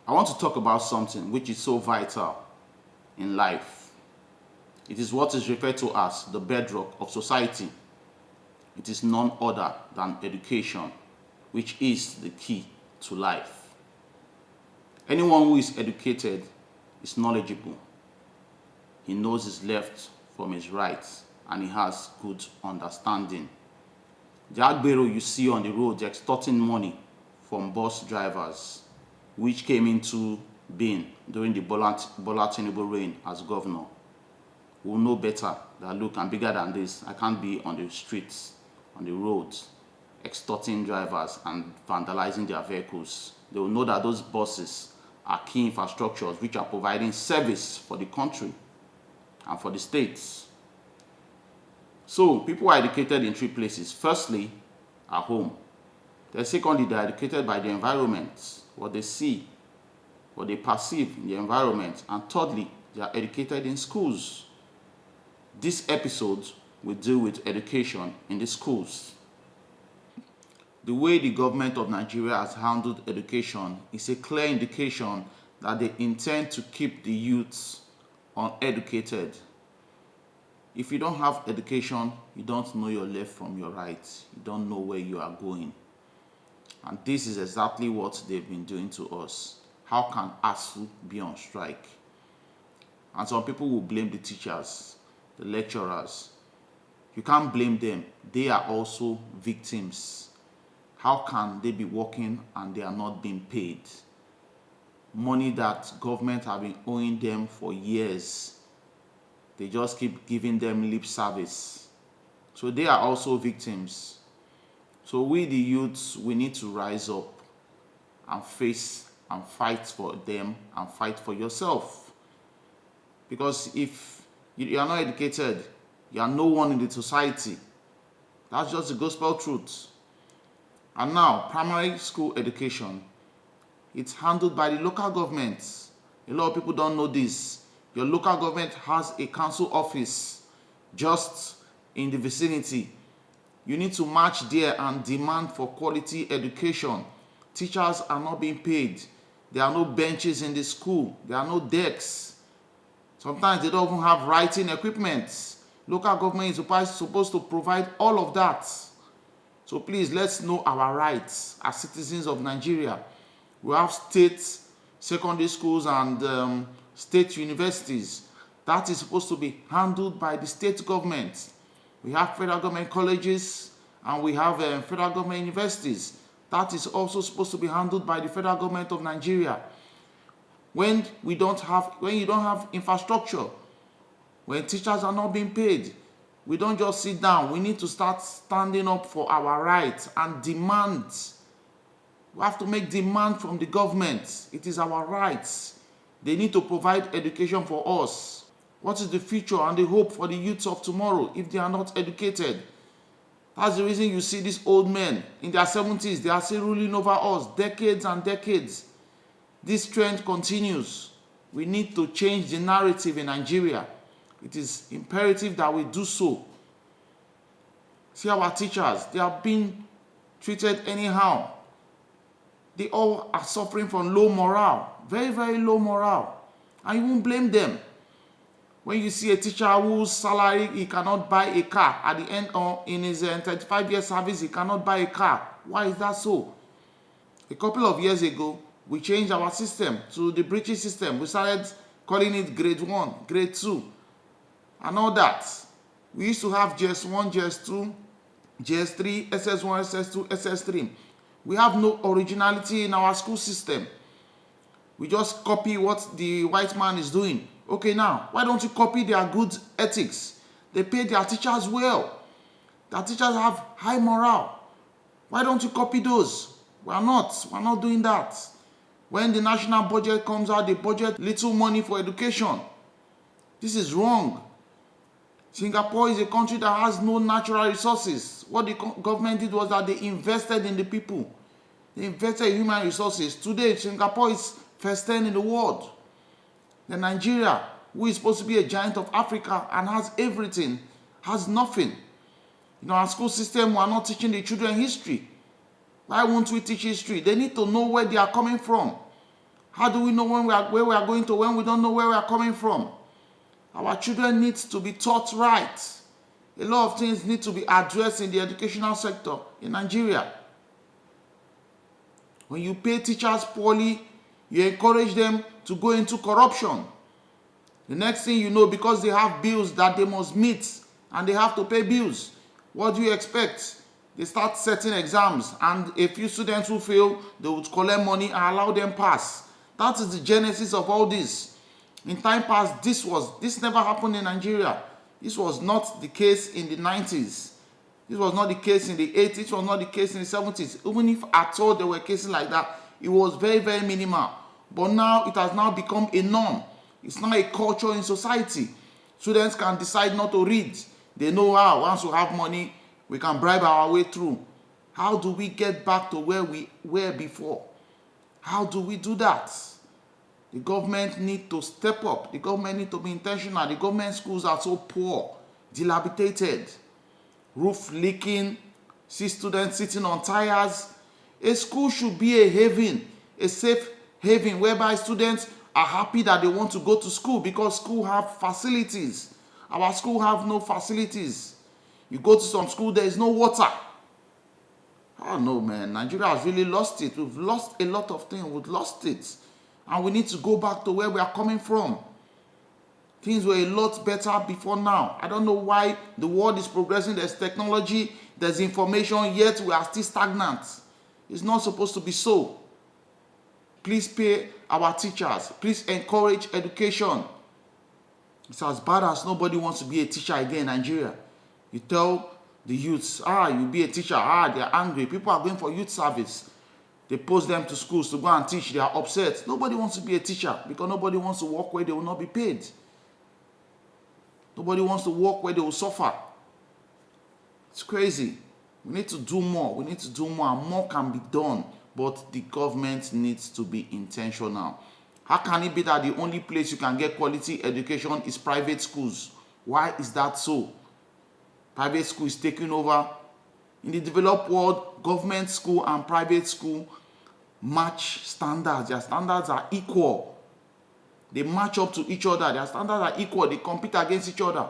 I want to talk about something which is so vital in life. It is what is referred to as the bedrock of society. It is none other than education, which is the key to life. Anyone who is educated is knowledgeable. He knows his left from his right, and he has good understanding. The Obaro you see on the roads extorting money from bus drivers, which came into being during the Bola Tinubu reign as governor, will know better that, look, I'm bigger than this. I can't be on the streets, on the roads, extorting drivers and vandalizing their vehicles. They will know that those buses are key infrastructures which are providing service for the country and for the states. So people are educated in three places. Firstly, at home. Then secondly, they are educated by the environment, what they see, what they perceive in the environment. And thirdly, they are educated in schools. This episode will deal with education in the schools. The way the government of Nigeria has handled education is a clear indication that they intend to keep the youths uneducated. If you don't have education, you don't know your left from your right. You don't know where you are going. And this is exactly what they've been doing to us. How can ASU be on strike? And some people will blame the teachers, the lecturers. You can't blame them. They are also victims. How can they be working and they are not being paid? Money that government have been owing them for years. They just keep giving them lip service. So they are also victims. So we, the youths, we need to rise up and face and fight for them and fight for yourself. Because if you are not educated, you are no one in the society. That's just the gospel truth. And now, primary school education, it's handled by the local governments. A lot of people don't know this. Your local government has a council office just in the vicinity. You need to march there and demand for quality education. Teachers are not being paid. There are no benches in the school. There are no desks. Sometimes they don't even have writing equipment. Local government is supposed to provide all of that. So please, let's know our rights as citizens of Nigeria. We have state secondary schools and state universities. That is supposed to be handled by the state government. We have federal government colleges and we have federal government universities. That is also supposed to be handled by the federal government of Nigeria. When you don't have infrastructure, when teachers are not being paid, we don't just sit down. We need to start standing up for our rights and demand. We have to make demand from the government. It is our rights. They need to provide education for us. What is the future and the hope for the youths of tomorrow if they are not educated? That's the reason you see these old men in their 70s. They are still ruling over us decades and decades. This trend continues. We need to change the narrative in Nigeria. It is imperative that we do so. See our teachers, they are being treated anyhow. They all are suffering from low morale, very, very low morale. And you won't blame them. When you see a teacher whose salary, he cannot buy a car, at the end or in his 35-year service, he cannot buy a car. Why is that so? A couple of years ago, we changed our system to the British system. We started calling it grade 1, grade 2, and all that. We used to have GS1, GS2, GS3, SS1, SS2, SS3. We have no originality in our school system. We just copy what the white man is doing. Okay, now, why don't you copy their good ethics? They pay their teachers well. Their teachers have high morale. Why don't you copy those? We're not doing that. When the national budget comes out, they budget little money for education. This is wrong. Singapore is a country that has no natural resources. What the government did was that they invested in the people. They invested in human resources. Today, Singapore is first 10 in the world. Then Nigeria, who is supposed to be a giant of Africa and has everything, has nothing. In our school system, we are not teaching the children history. Why won't we teach history? They need to know where they are coming from. How do we know where we are going to when we don't know where we are coming from? Our children need to be taught right. A lot of things need to be addressed in the educational sector in Nigeria. When you pay teachers poorly, you encourage them to go into corruption. The next thing you know, because they have bills that they must meet and they have to pay bills, what do you expect? They start setting exams, and a few students who fail, they would collect money and allow them pass. That is the genesis of all this. In time past, this never happened in Nigeria. This was not the case in the 90s. This was not the case in the 80s. This was not the case in the 70s. Even if at all there were cases like that, it was very, very minimal. But now it has now become a norm. It's now a culture in society. Students can decide not to read. They know how, once we have money, we can bribe our way through. How do we get back to where we were before? How do we do that? The government need to step up. The government need to be intentional. The government schools are so poor, dilapidated, roof leaking, see students sitting on tires. A school should be a haven, a safe haven whereby students are happy that they want to go to school because school have facilities. Our school have no facilities. You go to some school, there is no water. Oh no, man, Nigeria has really lost it. We've lost a lot of things. We've lost it. And we need to go back to where we are coming from. Things were a lot better before now. I don't know why the world is progressing. There's technology, there's information, yet we are still stagnant. It's not supposed to be so. Please pay our teachers. Please encourage education. It's as bad as nobody wants to be a teacher again in Nigeria. You tell the youths, you'll be a teacher. They're angry. People are going for youth service. They post them to schools to go and teach. They are upset. Nobody wants to be a teacher because nobody wants to work where they will not be paid. Nobody wants to work where they will suffer. It's crazy. We need to do more. We need to do more, and more can be done. But the government needs to be intentional. How can it be that the only place you can get quality education is private schools? Why is that so? Private school is taking over. In the developed world, government school and private school match standards. Their standards are equal. They match up to each other. Their standards are equal. They compete against each other.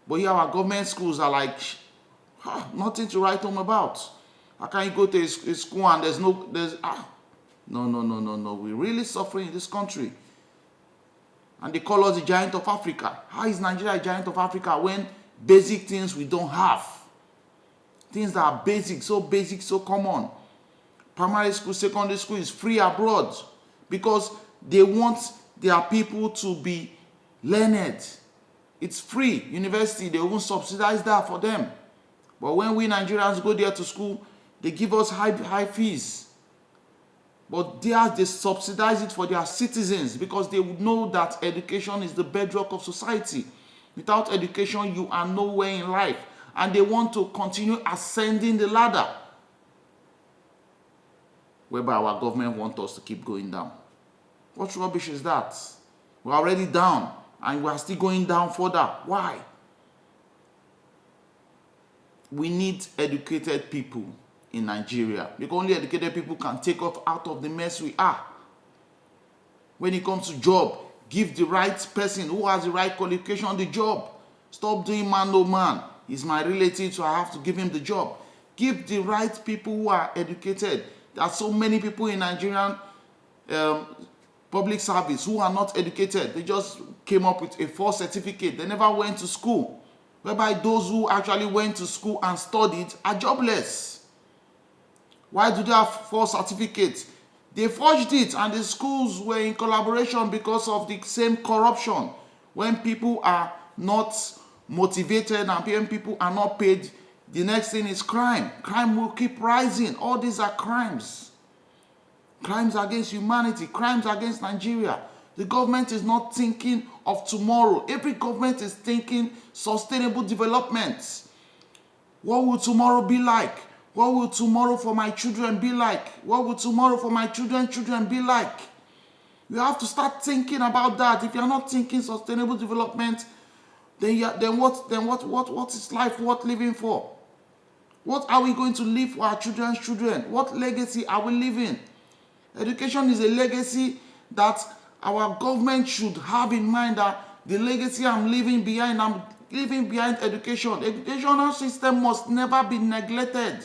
But here our government schools are like, nothing to write home about. How can you go to a school and no. We're really suffering in this country. And they call us the giant of Africa. How is Nigeria a giant of Africa when basic things we don't have? Things that are basic, so common. Primary school, secondary school is free abroad because they want their people to be learned. It's free. University, they won't subsidize that for them. But when we Nigerians go there to school, they give us high fees. But they subsidize it for their citizens because they would know that education is the bedrock of society. Without education, you are nowhere in life. And they want to continue ascending the ladder, whereby our government wants us to keep going down. What rubbish is that? We're already down, and we're still going down further. Why? We need educated people in Nigeria, because only educated people can take us out of the mess we are. When it comes to job, give the right person who has the right qualification the job. Stop doing man no man. He's my relative, so I have to give him the job. Give the right people who are educated. There are so many people in Nigerian public service who are not educated. They just came up with a false certificate. They never went to school. Whereby those who actually went to school and studied are jobless. Why do they have false certificates? They forged it, and the schools were in collaboration because of the same corruption. When people are not motivated and when people are not paid, the next thing is crime. Crime will keep rising. All these are crimes. Crimes against humanity, crimes against Nigeria. The government is not thinking of tomorrow. Every government is thinking sustainable development. What will tomorrow be like? What will tomorrow for my children be like? What will tomorrow for my children be like? You have to start thinking about that. If you're not thinking sustainable development, then what is life worth living for? What are we going to leave for our children's children? What legacy are we leaving? Education is a legacy that our government should have in mind that the legacy I'm leaving behind education. Educational system must never be neglected.